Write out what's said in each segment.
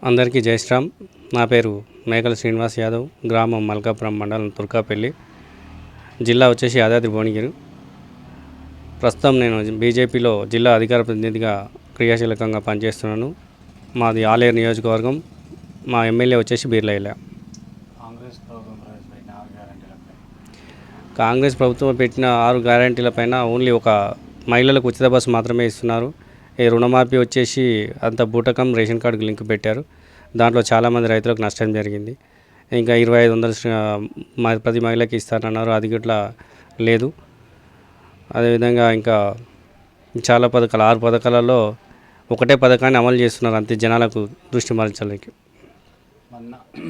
అందరికీ జై శ్రీరామ్. నా పేరు మేకల శ్రీనివాస్ యాదవ్. గ్రామం మల్కాపురం, మండలం తుర్కాపల్లి, జిల్లా వచ్చేసి యాదాద్రి భువనగిరి. ప్రస్తుతం నేను బీజేపీలో జిల్లా అధికార ప్రతినిధిగా క్రియాశీలకంగా పనిచేస్తున్నాను. మాది ఆలేరు నియోజకవర్గం. మా ఎమ్మెల్యే వచ్చేసి బీర్లయ్య. కాంగ్రెస్ ప్రభుత్వం పెట్టిన 6 గ్యారంటీలపైన ఓన్లీ ఒక మహిళలకు ఉచిత బస్సు మాత్రమే ఇస్తున్నారు. ఈ రుణమాఫీ వచ్చేసి అంత బూటకం. రేషన్ కార్డుకి లింక్ పెట్టారు. దాంట్లో చాలామంది రైతులకు నష్టం జరిగింది. ఇంకా 2500 ప్రతి మహిళకి ఇస్తారన్నారు, అది గిట్లా లేదు. అదేవిధంగా ఇంకా చాలా పథకాలు, 6 పథకాలలో ఒకటే పథకాన్ని అమలు చేస్తున్నారు అంతే, జనాలకు దృష్టి మరల్చడానికి.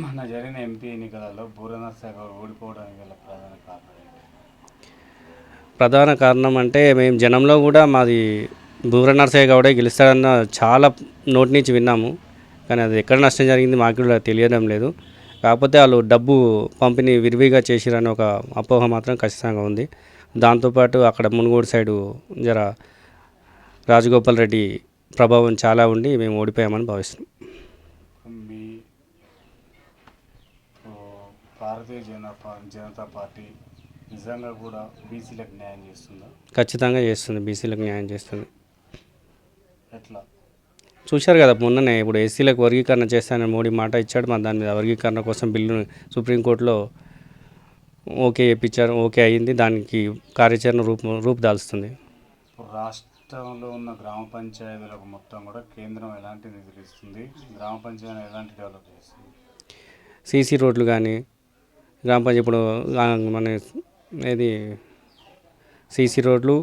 మొన్న జరిగిన ఎంపీ ఎన్నికలలో బూరనర్సయ్య ఓడిపోవడానికి గల ప్రధాన కారణం అంటే మేము జనంలో కూడా మాది బూర నర్సయ్య గౌడే గెలుస్తాడన్న చాలా నోటి నుంచి విన్నాము. కానీ అది ఎక్కడ నష్టం జరిగింది మాకు కూడా తెలియడం లేదు. కాకపోతే వాళ్ళు డబ్బు పంపిణీ విరివిగా చేసిరని ఒక అపోహ మాత్రం ఖచ్చితంగా ఉంది. దాంతోపాటు అక్కడ మునుగోడు సైడు జర రాజగోపాల్ రెడ్డి ప్రభావం చాలా ఉండి మేము ఓడిపోయామని భావిస్తున్నాం. భారతీయ జనతా పార్టీ నిజంగా కూడా బీసీలకు న్యాయం చేస్తుందా? ఖచ్చితంగా చేస్తుంది, బీసీలకు న్యాయం చేస్తుంది. ఎట్లా చూశారు కదా మొన్ననే, ఇప్పుడు ఎస్సీలకు వర్గీకరణ చేస్తానని మోడీ మాట ఇచ్చాడు. మన దాని మీద వర్గీకరణ కోసం బిల్లును సుప్రీంకోర్టులో ఓకే చేయించారు. ఓకే అయ్యింది. దానికి కార్యాచరణ రూపుదాల్స్తుంది. రాష్ట్రంలో ఉన్న గ్రామ పంచాయతీలకు మొత్తం కూడా కేంద్రం ఎలాంటి నిధులు ఇస్తుంది? గ్రామ పంచాయతీ ఎలాంటి డెవలప్ చేస్తుంది? సీసీ రోడ్లు కానీ గ్రామ పంచాయతీ ఇప్పుడు మన ఏది సీసీ రోడ్లు,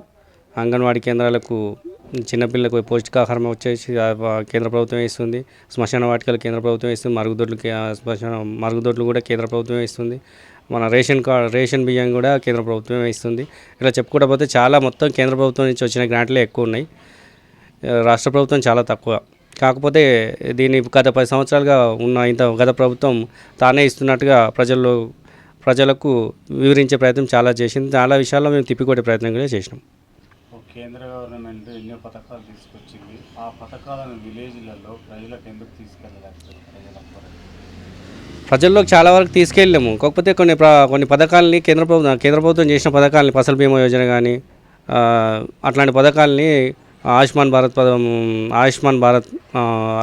అంగన్వాడీ కేంద్రాలకు చిన్నపిల్లలకు పౌష్టికాహారం వచ్చేసి కేంద్ర ప్రభుత్వం ఇస్తుంది. శ్మశాన వాటికలు కేంద్ర ప్రభుత్వం ఇస్తుంది. మరుగుదొడ్లు కూడా కేంద్ర ప్రభుత్వం ఇస్తుంది. మన రేషన్ బియ్యం కూడా కేంద్ర ప్రభుత్వమే ఇస్తుంది. ఇలా చెప్పుకుంటూ పోతే చాలా మొత్తం కేంద్ర ప్రభుత్వం నుంచి వచ్చిన గ్రాంట్లే ఎక్కువ ఉన్నాయి. రాష్ట్ర ప్రభుత్వం చాలా తక్కువ. కాకపోతే దీన్ని గత 10 సంవత్సరాలుగా ఉన్న గత ప్రభుత్వం తానే ఇస్తున్నట్టుగా ప్రజలకు వివరించే ప్రయత్నం చాలా చేసింది. చాలా విషయాల్లో మేము తిప్పికొట్టే ప్రయత్నం కూడా చేసినాం. కేంద్ర గవర్నమెంట్ ఎన్నో పథకాలు తీసుకొచ్చింది. ఆ పథకాలను విలేజ్లలో ప్రజలకు ఎందుకు తీసుకెళ్ళలేదు? ప్రజల్లోకి చాలా వరకు తీసుకెళ్ళాము. కాకపోతే కొన్ని పథకాలని కేంద్ర ప్రభుత్వం చేసిన పథకాలని, ఫసల్ బీమా యోజన కానీ అట్లాంటి పథకాలని, ఆయుష్మాన్ భారత్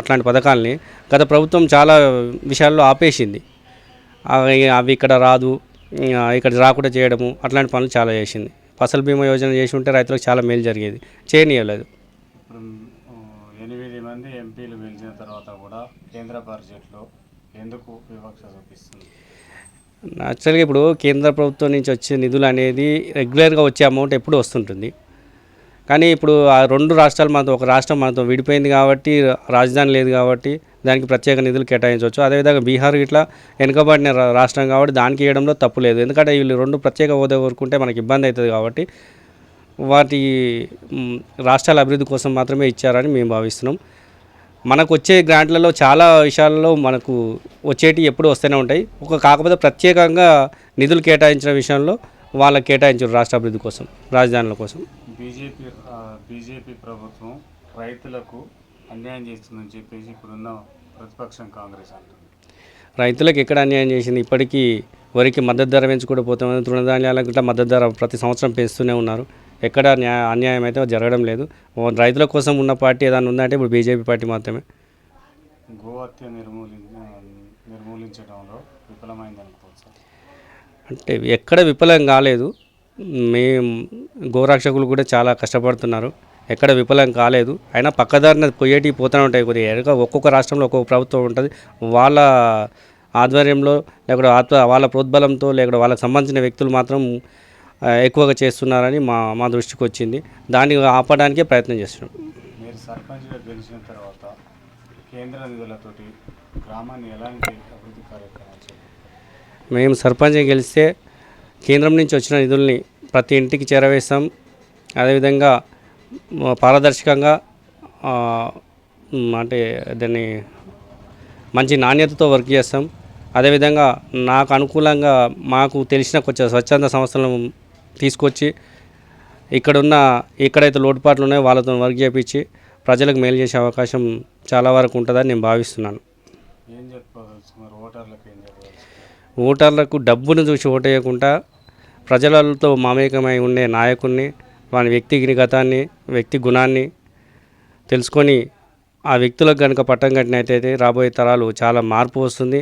అట్లాంటి పథకాలని గత ప్రభుత్వం చాలా విషయాల్లో ఆపేసింది. అవి ఇక్కడ రాకుండా చేయడము, అట్లాంటి పనులు చాలా చేసింది. ఫసల్ బీమా యోజన చేసి ఉంటే రైతులకు చాలా మేలు జరిగేది. చేయనీయలేదు. ఇప్పుడు 8 మంది ఎంపీలు గెలిచిన తర్వాత కూడా కేంద్ర బడ్జెట్లో ఎందుకు వివక్ష చూపిస్తుంది? యాక్చువల్గా ఇప్పుడు కేంద్ర ప్రభుత్వం నుంచి వచ్చే నిధులు అనేది రెగ్యులర్గా వచ్చే అమౌంట్ ఎప్పుడు వస్తుంటుంది. కానీ ఇప్పుడు ఆ 2 రాష్ట్రాలు మనతో, ఒక రాష్ట్రం మనతో విడిపోయింది కాబట్టి, రాజధాని లేదు కాబట్టి దానికి ప్రత్యేక నిధులు కేటాయించవచ్చు. అదేవిధంగా బీహార్ ఇట్లా వెనుకబడిన రాష్ట్రం కాబట్టి దానికి ఇవ్వడంలో తప్పు లేదు. ఎందుకంటే వీళ్ళు 2 ప్రత్యేక హోదా కోరుకుంటే మనకి ఇబ్బంది అవుతుంది కాబట్టి వాటి రాష్ట్రాల అభివృద్ధి కోసం మాత్రమే ఇచ్చారని మేము భావిస్తున్నాం. మనకు వచ్చే గ్రాంట్లలో చాలా విషయాల్లో మనకు వచ్చేటివి ఎప్పుడు వస్తూనే ఉంటాయి. కాకపోతే ప్రత్యేకంగా నిధులు కేటాయించిన విషయంలో వాళ్ళకి కేటాయించారు రాష్ట్ర అభివృద్ధి కోసం, రాజధానుల కోసం. బీజేపీ ప్రభుత్వం రైతులకు అన్యాయం చేస్తుందని చెప్పేసి ఇప్పుడున్న ప్రతిపక్షం కాంగ్రెస్ అంటుంది. రైతులకు ఎక్కడ అన్యాయం చేసింది? ఇప్పటికీ వరికి మద్దతు ధర పెంచుకుంటూ పోతామని, తృణధాన్యాలకు ఇట్లా మద్దతు ధర ప్రతి సంవత్సరం పెంచుతూనే ఉన్నారు. ఎక్కడ అన్యాయం అయితే జరగడం లేదు. రైతుల కోసం ఉన్న పార్టీ ఏదైనా ఉందంటే ఇప్పుడు బీజేపీ పార్టీ మాత్రమే. గోహత్య నిర్మూలించడంలో విఫలమైంది అనుకోవచ్చు. అంటే ఎక్కడ విఫలం కాలేదు. గోరక్షకులు కూడా చాలా కష్టపడుతున్నారు, ఎక్కడ విఫలం కాలేదు. అయినా పక్కదారిన పోయేటివి పోతూనే ఉంటాయి. కొద్దిగా ఒక్కొక్క రాష్ట్రంలో ఒక్కొక్క ప్రభుత్వం ఉంటుంది. వాళ్ళ ఆధ్వర్యంలో లేకపోతే వాళ్ళ ప్రోద్బలంతో లేకపోతే వాళ్ళకి సంబంధించిన వ్యక్తులు మాత్రం ఎక్కువగా చేస్తున్నారని మా దృష్టికి వచ్చింది. దాన్ని ఆపడానికే ప్రయత్నం చేస్తున్నాం. మీరు సర్పంచ్గా గెలిచిన తర్వాత కేంద్ర నిధులతోటి గ్రామాన్ని ఎలాంటి అభివృద్ధి కార్యక్రమాలు? మేము సర్పంచ్గా గెలిస్తే కేంద్రం నుంచి వచ్చిన నిధుల్ని ప్రతి ఇంటికి చేరవేస్తాం. అదేవిధంగా పారదర్శకంగా అంటే దాన్ని మంచి నాణ్యతతో వర్క్ చేస్తాం. అదేవిధంగా నాకు అనుకూలంగా మాకు తెలిసిన కొంచెం స్వచ్ఛంద సంస్థలను తీసుకొచ్చి ఎక్కడైతే లోటుపాట్లు ఉన్నాయో వాళ్ళతో వర్క్ చేయించి ప్రజలకు మేలు చేసే అవకాశం చాలా వరకు ఉంటుందని నేను భావిస్తున్నాను. ఏం చెప్పవచ్చు మరి ఓటర్లకు ఏం చెప్పవచ్చు? ఓటర్లకు డబ్బును చూసి ఓటేయకుండా ప్రజలతో మమేకమై ఉండే నాయకుడిని, వాని వ్యక్తిగతాన్ని, వ్యక్తి గుణాన్ని తెలుసుకొని ఆ వ్యక్తులకు కనుక పట్టం కట్టినట్టయితే రాబోయే తరాలు చాలా మార్పు వస్తుంది.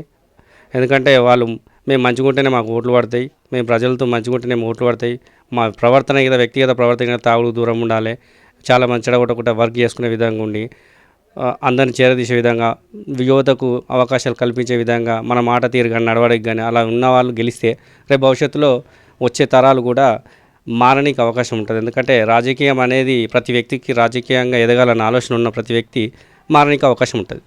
ఎందుకంటే వాళ్ళు మేము మంచిగా ఉంటేనే మాకు ఓట్లు పడతాయి, మేము ప్రజలతో మంచిగా ఉంటేనే ఓట్లు పడతాయి, మా ప్రవర్తన కదా వ్యక్తిగత ప్రవర్తన తాగుడు దూరం ఉండాలి, చాలా మంచి చెడగొట్టకుండా వర్క్ చేసుకునే విధంగా ఉండి అందరిని చేరదీసే విధంగా యువతకు అవకాశాలు కల్పించే విధంగా మన మాట తీరు కానీ నడవడికి కానీ అలా ఉన్న వాళ్ళు గెలిస్తే రేపు భవిష్యత్తులో వచ్చే తరాలు కూడా మారడానికి అవకాశం ఉంటుంది. ఎందుకంటే రాజకీయం అనేది ప్రతి వ్యక్తికి రాజకీయంగా ఎదగాలన్న ఆలోచన ఉన్న ప్రతి వ్యక్తి మారడానికి అవకాశం ఉంటుంది.